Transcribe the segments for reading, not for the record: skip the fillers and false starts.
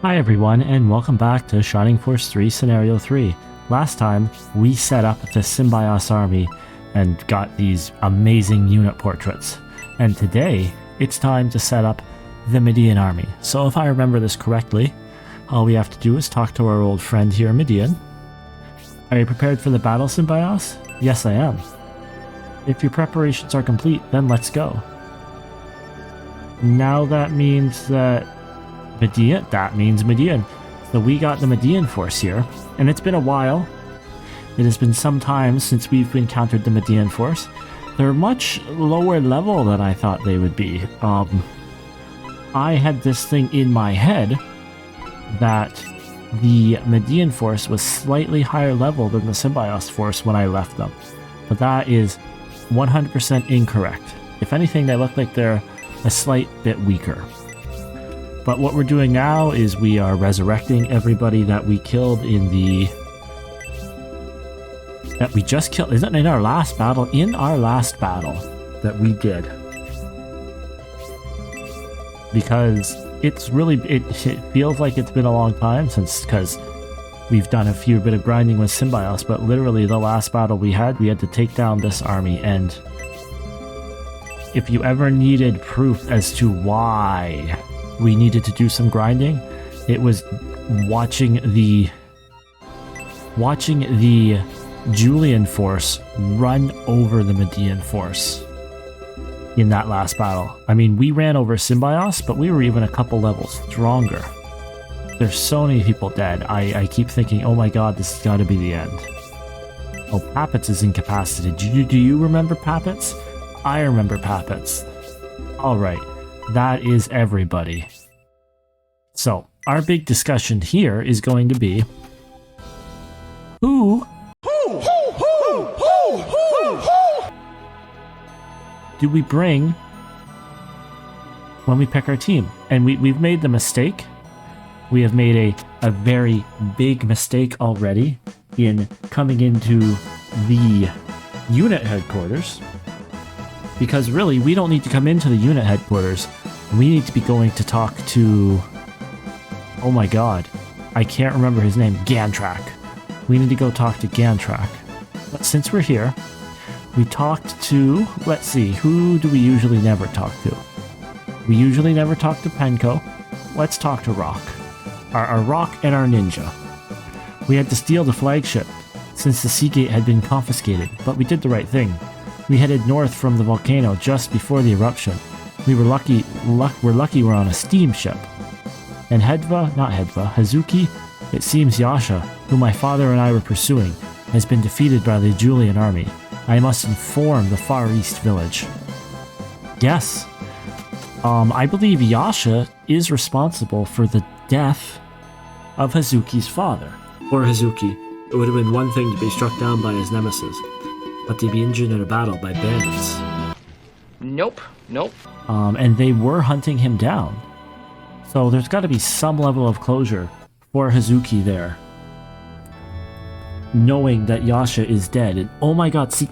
Hi everyone, and welcome back to Shining Force 3 Scenario 3. Last time, we set up the Symbiosis army and got these amazing unit portraits. And today, it's time to set up the Medion army. So if I remember this correctly, all we have to do is talk to our old friend here, Medion. Are you prepared for the battle, Symbiosis? Yes, I am. If your preparations are complete, then let's go. Now that means that Medion, that means Medion. So we got the Medion force here, and it's been a while. It has been some time since we've encountered the Medion force. They're much lower level than I thought they would be. I had this thing in my head that the Medion force was slightly higher level than the Symbiosis force when I left them. But that is 100% incorrect. If anything, they look like they're a slight bit weaker. But what we're doing now is we are resurrecting everybody that we killed in the... that we just killed. Isn't it in our last battle? In our last battle that we did. Because it's really... It feels like it's been a long time since... because we've done a few bit of grinding with Symbiosis, but literally the last battle we had to take down this army, and... if you ever needed proof as to why we needed to do some grinding, it was watching the Julian force run over the Medion force in that last battle. I mean, we ran over Symbiosis, but we were even a couple levels stronger. There's so many people dead. I keep thinking, oh my god, this has got to be the end. Oh, Pappets is incapacitated. Do you remember Pappets? I remember Pappets. Alright. That is everybody. So, our big discussion here is going to be who do we bring when we pick our team? And we've made the mistake. We have made a very big mistake already in coming into the unit headquarters. Because really, we don't need to come into the unit headquarters. We need to be going to talk to... oh my god. I can't remember his name. Gantrak. We need to go talk to Gantrak. But since we're here, we talked to... let's see, who do we usually never talk to? We usually never talk to Penko. Let's talk to Rock. Our Rock and our Ninja. We had to steal the flagship, since the Seagate had been confiscated, but we did the right thing. We headed north from the volcano just before the eruption. We're lucky we're on a steamship. And Hazuki, it seems Yasha, who my father and I were pursuing, has been defeated by the Julian army. I must inform the Far East village. Yes. I believe Yasha is responsible for the death of Hazuki's father. Or Hazuki. It would have been one thing to be struck down by his nemesis, but to be injured in a battle by bandits. Nope. And they were hunting him down. So there's got to be some level of closure for Hazuki there. Knowing that Yasha is dead. And oh my god, see...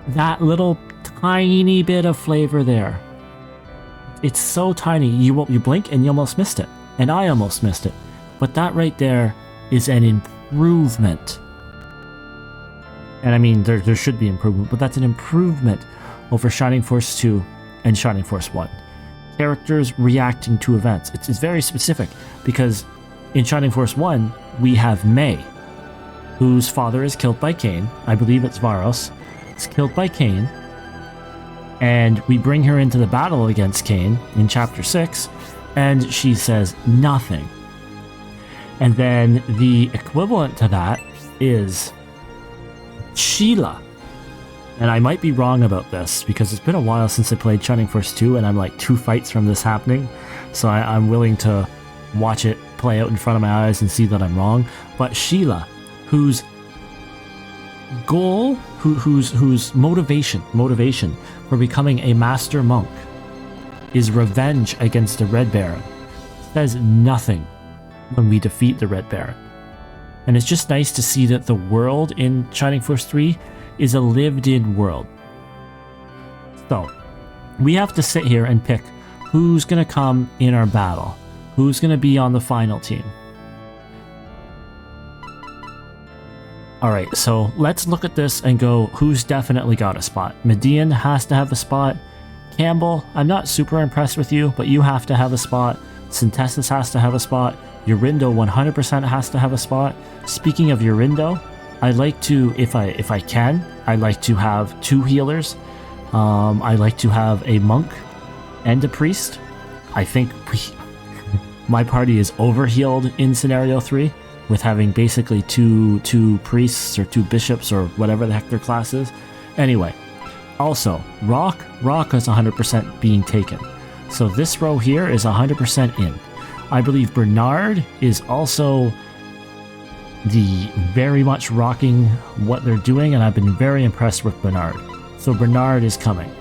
that little tiny bit of flavor there. It's so tiny, you blink and you almost missed it. And I almost missed it. But that right there is an improvement. And I mean, there should be improvement, but that's an improvement over Shining Force 2 and Shining Force 1. Characters reacting to events. It's very specific, because in Shining Force 1, we have May, whose father is killed by Cain. I believe it's Varos. It's killed by Cain. And we bring her into the battle against Cain in Chapter 6, and she says nothing. And then the equivalent to that is Sheila. And I might be wrong about this, because it's been a while since I played Shining Force 2, and I'm like 2 fights from this happening. So I'm willing to watch it play out in front of my eyes and see that I'm wrong. But Sheila, whose goal, whose motivation for becoming a master monk is revenge against the Red Baron, says nothing when we defeat the Red Baron. And it's just nice to see that the world in Shining Force 3 is a lived-in world. So, we have to sit here and pick who's going to come in our battle. Who's going to be on the final team? All right, so let's look at this and go, who's definitely got a spot? Medion has to have a spot. Campbell, I'm not super impressed with you, but you have to have a spot. Synthesis has to have a spot. Yorindo 100% has to have a spot. Speaking of Yorindo, I'd like to, if I can, I'd like to have 2 healers. I'd like to have a monk and a priest. I think my party is overhealed in scenario 3 with having basically two priests or 2 bishops or whatever the heck their class is. Anyway, also rock is 100% being taken. So this row here is 100% in. I believe Bernard is also the very much rocking what they're doing, and I've been very impressed with Bernard. So Bernard is coming.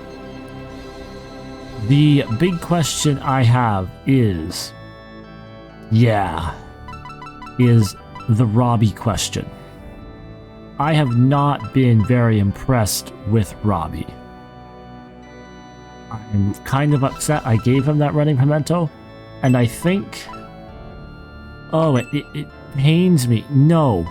The big question I have is the Robbie question. I have not been very impressed with Robbie. I'm kind of upset I gave him that running pimento, and I think... Oh, it pains me. No.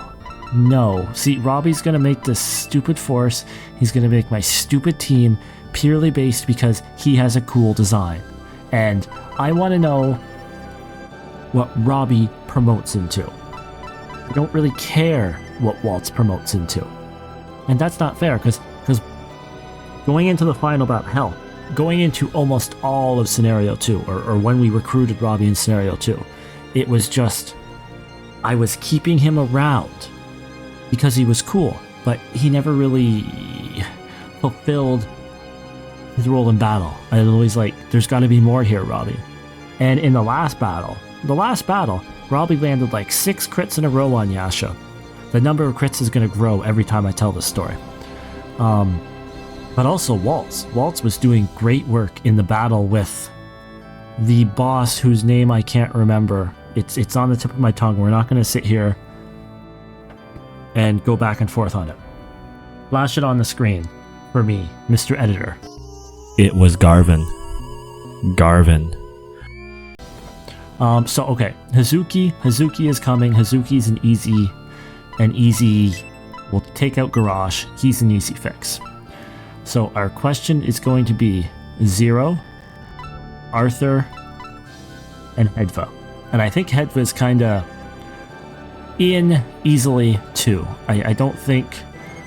See, Robbie's going to make this stupid force. He's going to make my stupid team purely based because he has a cool design. And I want to know what Robbie promotes into. I don't really care what Waltz promotes into. And that's not fair, because going into the final battle, hell, going into almost all of Scenario 2, or when we recruited Robbie in Scenario 2, it was just, I was keeping him around because he was cool, but he never really fulfilled his role in battle. I was always like, there's got to be more here, Robbie. And in the last battle, Robbie landed like 6 crits in a row on Yasha. The number of crits is going to grow every time I tell this story. But also Waltz. Waltz was doing great work in the battle with the boss whose name I can't remember. It's on the tip of my tongue. We're not going to sit here and go back and forth on it. Flash it on the screen for me, Mr. Editor. It was Garvin. So okay, Hazuki is coming. Hazuki's an easy, we'll take out Garage. He's an easy fix. So our question is going to be Zero, Arthur, and Hedva. And I think Hedva is kind of in easily too. I don't think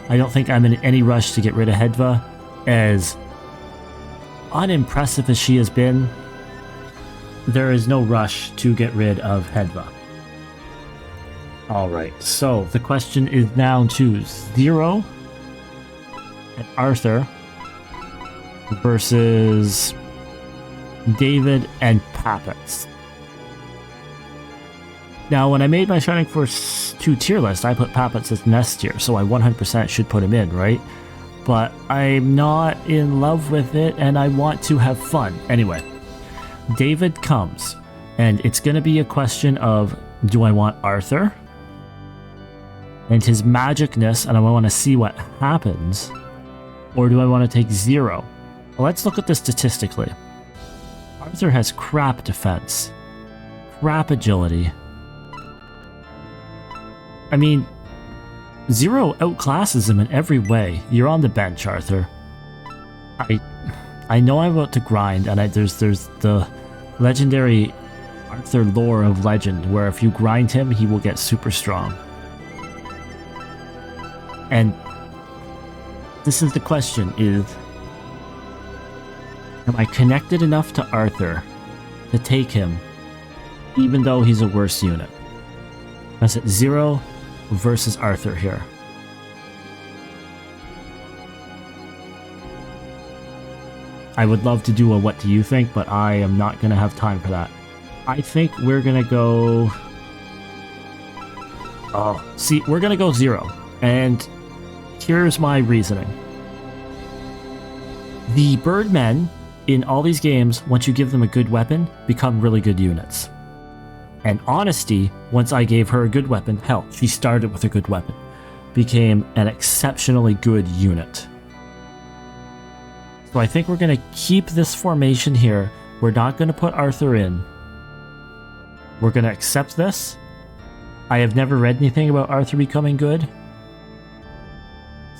I'm in any rush to get rid of Hedva. As unimpressive as she has been, there is no rush to get rid of Hedva. Alright, so the question is now to Zero and Arthur versus David and Pappets. Now, when I made my Shining Force 2 tier list, I put Pappets as next tier, so I 100% should put him in, right? But I'm not in love with it, and I want to have fun. Anyway, David comes, and it's going to be a question of, do I want Arthur and his magicness, and I want to see what happens, or do I want to take Zero? Well, let's look at this statistically. Arthur has crap defense, crap agility. I mean, Zero outclasses him in every way. You're on the bench, Arthur. I know I'm about to grind, and there's the legendary Arthur lore of legend, where if you grind him, he will get super strong. And this is the question, is, am I connected enough to Arthur to take him, even though he's a worse unit? That's it, Zero versus Arthur here. I would love to do a what do you think, but I am not going to have time for that. I think we're going to go... we're going to go Zero. And here's my reasoning. The Birdmen in all these games, once you give them a good weapon, become really good units. And Honesty, once I gave her a good weapon, hell, she started with a good weapon, became an exceptionally good unit. So I think we're going to keep this formation here. We're not going to put Arthur in. We're going to accept this. I have never read anything about Arthur becoming good.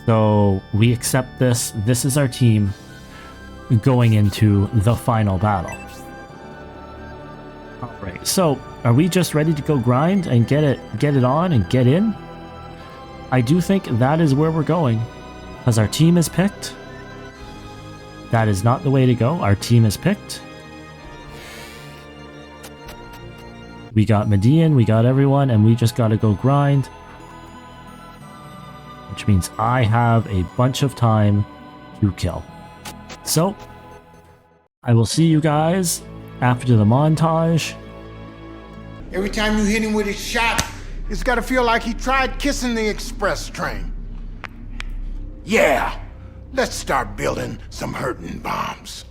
So we accept this. This is our team going into the final battle. Alright, so are we just ready to go grind and get it on and get in? I do think that is where we're going. Because our team is picked. That is not the way to go. Our team is picked. We got Medion, we got everyone, and we just gotta go grind. Which means I have a bunch of time to kill. So, I will see you guys after the montage. Every time you hit him with his shot, it's gotta feel like he tried kissing the express train. Yeah, let's start building some hurting bombs.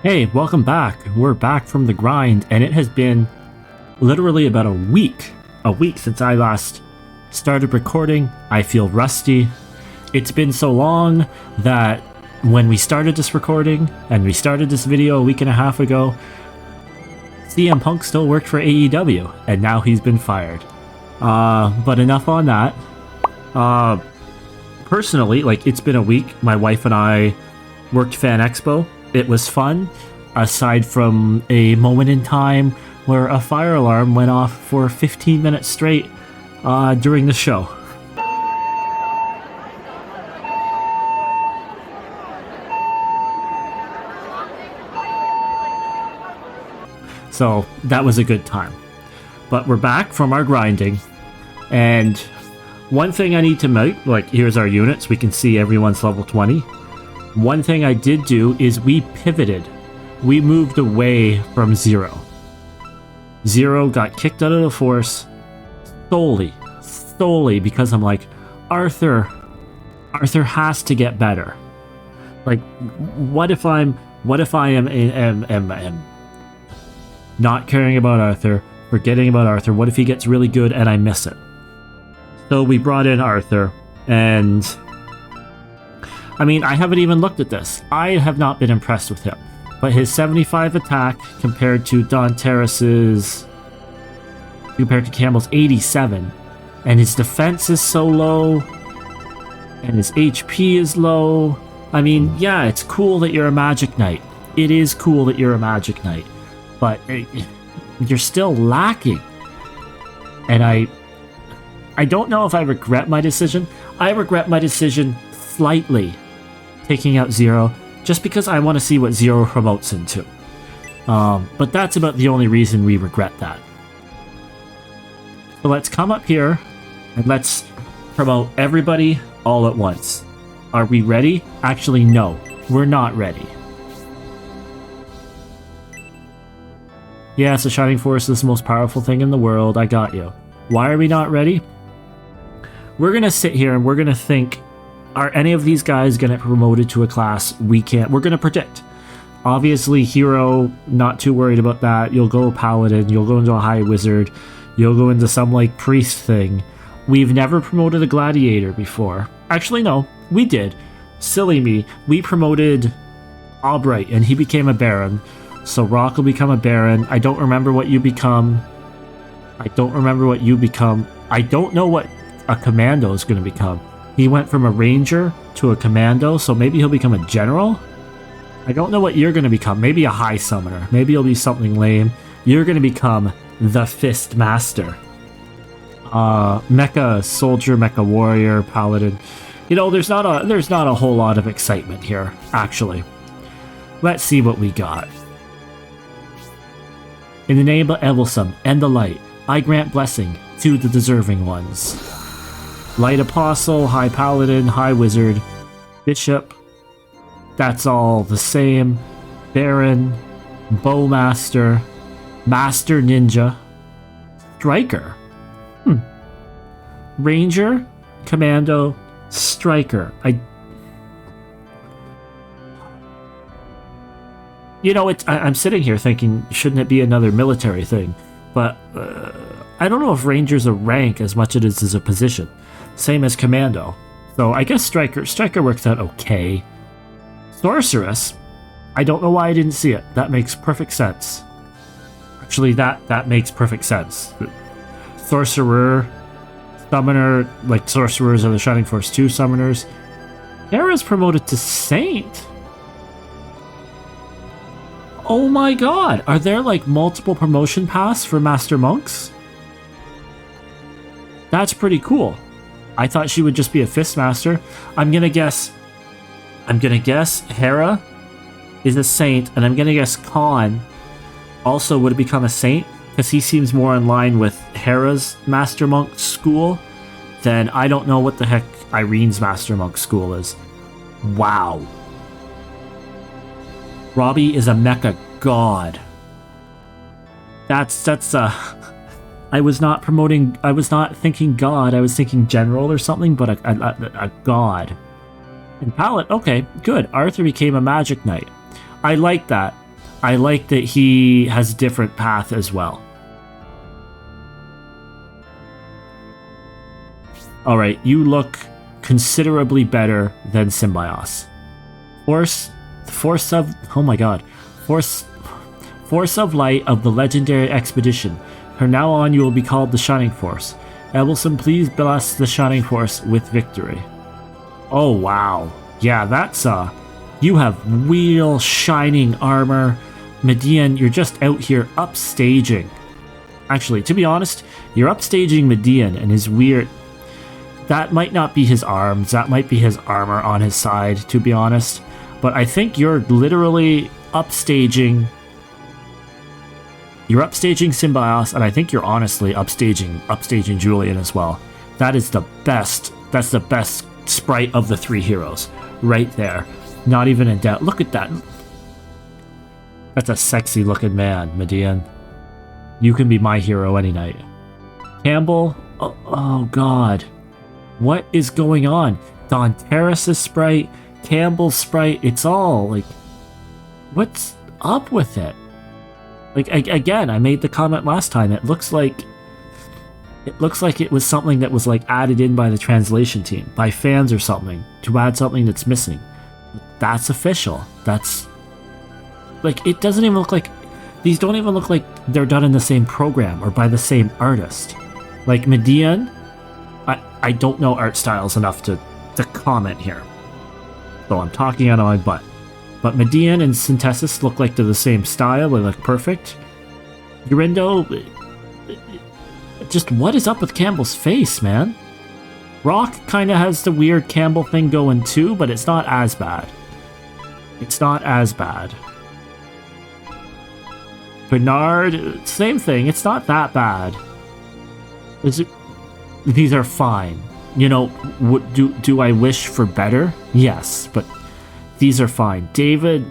Hey, welcome back. We're back from the grind, and it has been literally about a week since I last started recording. I feel rusty. It's been so long that when we started this recording and we started this video a week and a half ago, CM Punk still worked for AEW, and now he's been fired. But enough on that. Personally, like, it's been a week. My wife and I worked Fan Expo. It was fun, aside from a moment in time where a fire alarm went off for 15 minutes straight during the show. So that was a good time. But we're back from our grinding, and one thing I need to make, like, here's our units, we can see everyone's level 20. One thing I did do is we pivoted. We moved away from Zero. Zero got kicked out of the Force solely because I'm like, Arthur has to get better. Like, what if I am not caring about Arthur, forgetting about Arthur? What if he gets really good and I miss it? So we brought in Arthur, and I mean, I haven't even looked at this. I have not been impressed with him. But his 75 attack compared to Don Terrace's compared to Campbell's 87. And his defense is so low. And his HP is low. I mean, yeah, it's cool that you're a Magic Knight. It is cool that you're a Magic Knight. But you're still lacking. And I don't know if I regret my decision. I regret my decision slightly, taking out Zero, just because I want to see what Zero promotes into. But that's about the only reason we regret that. So let's come up here and let's promote everybody all at once. Are we ready? Actually, no, we're not ready. Yes, the Shining Force is the most powerful thing in the world. I got you. Why are we not ready? We're going to sit here and we're going to think, are any of these guys going to get promoted to a class we can't? We're going to predict. Obviously, Hero, not too worried about that. You'll go Paladin, you'll go into a High Wizard, you'll go into some, like, Priest thing. We've never promoted a Gladiator before. Actually, no, we did. Silly me. We promoted Albright, and he became a Baron. So Rock will become a Baron. I don't remember what you become. I don't know what a Commando is going to become. He went from a Ranger to a Commando, so maybe he'll become a General? I don't know what you're going to become. Maybe a High Summoner. Maybe you'll be something lame. You're going to become the Fist Master. Mecha Soldier, Mecha Warrior, Paladin. You know, there's not a whole lot of excitement here, actually. Let's see what we got. In the name of Evelsum and the Light, I grant blessing to the deserving ones. Light Apostle, High Paladin, High Wizard, Bishop. That's all the same. Baron, Bowmaster, Master Ninja, Striker. Ranger, Commando, Striker. I'm sitting here thinking, shouldn't it be another military thing? But I don't know if Ranger's a rank as much as it is a position. Same as Commando. So I guess Striker works out okay. Sorceress, I don't know why I didn't see it. That makes perfect sense. Actually, that makes perfect sense. Sorcerer, Summoner, like Sorcerers are the Shining Force 2 Summoners. Hera's promoted to Saint. Oh my god, are there like multiple promotion paths for Master Monks? That's pretty cool. I thought she would just be a Fistmaster. I'm gonna guess Hera is a Saint, and I'm gonna guess Khan also would become a Saint, because he seems more in line with Hera's Master Monk school than I don't know what the heck Irene's Master Monk school is. Wow. Robbie is a mecha god. That's I was not thinking god, I was thinking general or something, but a god. And Palette, okay, good. Arthur became a Magic Knight. I like that. I like that he has a different path as well. Alright, you look considerably better than Symbios. Force of Light of the Legendary Expedition. From now on you will be called the Shining Force. Evelson, please bless the Shining Force with victory. Oh wow. Yeah, that's you have real shining armor. Medion, you're just out here upstaging. Actually, to be honest, you're upstaging Medion and his weird... That might not be his arms, that might be his armor on his side, to be honest. But I think you're literally upstaging... You're upstaging Symbios, and I think you're honestly upstaging Julian as well. That is the best, that's the best sprite of the three heroes. Right there. Not even in doubt. Look at that. That's a sexy looking man, Medion. You can be my hero any night. Campbell, oh god. What is going on? Don Terrace's sprite, Campbell's sprite, it's all like... What's up with it? Like, again, I made the comment last time, it looks like it was something that was like added in by the translation team, by fans or something, to add something that's missing. That's official. That's... Like, it doesn't even look like... These don't even look like they're done in the same program or by the same artist. Like Medion, I don't know art styles enough to comment here. So I'm talking out of my butt. But Medion and Synthesis look like they're the same style. They look perfect. Urindo, just what is up with Campbell's face, man? Rock kind of has the weird Campbell thing going too, but it's not as bad. It's not as bad. Bernard, same thing. It's not that bad. These are fine. You know, do I wish for better? Yes, but these are fine. David,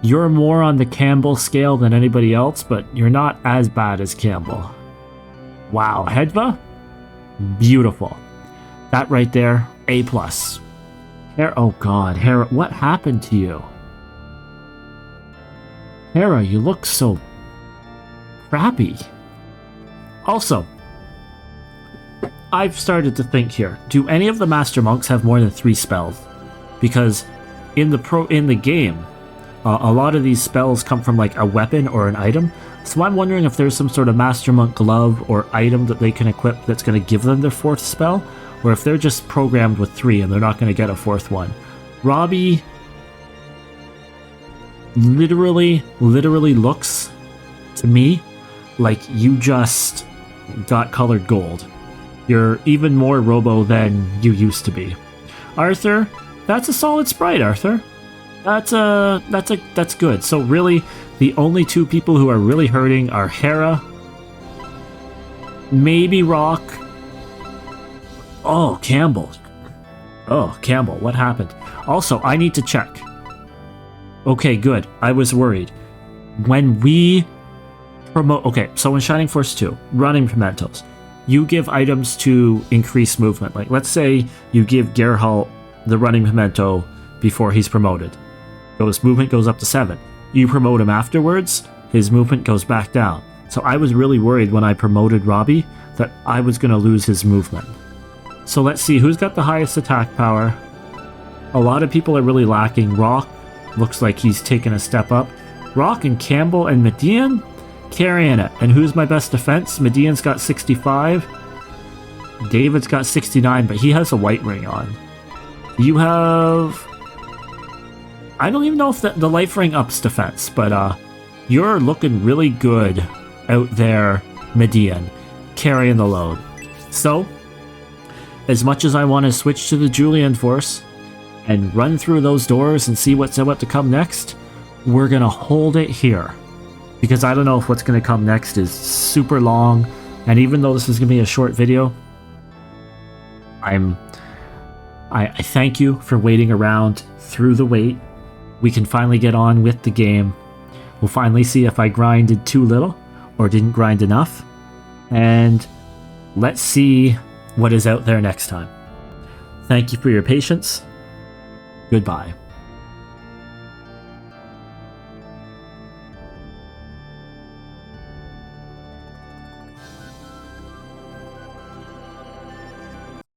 you're more on the Campbell scale than anybody else, but you're not as bad as Campbell. Wow, Hedva? Beautiful. That right there, A+. Oh god, Hera, what happened to you? Hera, you look so crappy. Also, I've started to think here, do any of the Master Monks have more than 3 spells? Because in the game, a lot of these spells come from like a weapon or an item, so I'm wondering if there's some sort of Master Monk glove or item that they can equip that's going to give them their 4th spell, or if they're just programmed with 3 and they're not going to get a 4th one. Robbie literally looks to me like you just got colored gold. You're even more Robo than you used to be. Arthur, that's a solid sprite, Arthur. That's good. So really, the only 2 people who are really hurting are Hera, maybe Rock. Oh, Campbell. Oh, Campbell, what happened? Also, I need to check. Okay, good. I was worried. When we promote... Okay, so in Shining Force 2, running mementos, you give items to increase movement. Like, let's say you give Geralt the running memento before he's promoted. So his movement goes up to 7. You promote him afterwards, his movement goes back down. So I was really worried when I promoted Robbie that I was going to lose his movement. So let's see, who's got the highest attack power? A lot of people are really lacking. Rock looks like he's taken a step up. Rock and Campbell and Medion carrying it. And who's my best defense? Medion's got 65. David's got 69, but he has a white ring on. You have... I don't even know if the life ring ups defense, but you're looking really good out there, Medion, carrying the load. So, as much as I want to switch to the Julian Force and run through those doors and see what's about to come next, we're going to hold it here. Because I don't know if what's going to come next is super long, and even though this is going to be a short video, I thank you for waiting around through the wait. We can finally get on with the game. We'll finally see if I grinded too little or didn't grind enough. And let's see what is out there next time. Thank you for your patience. Goodbye.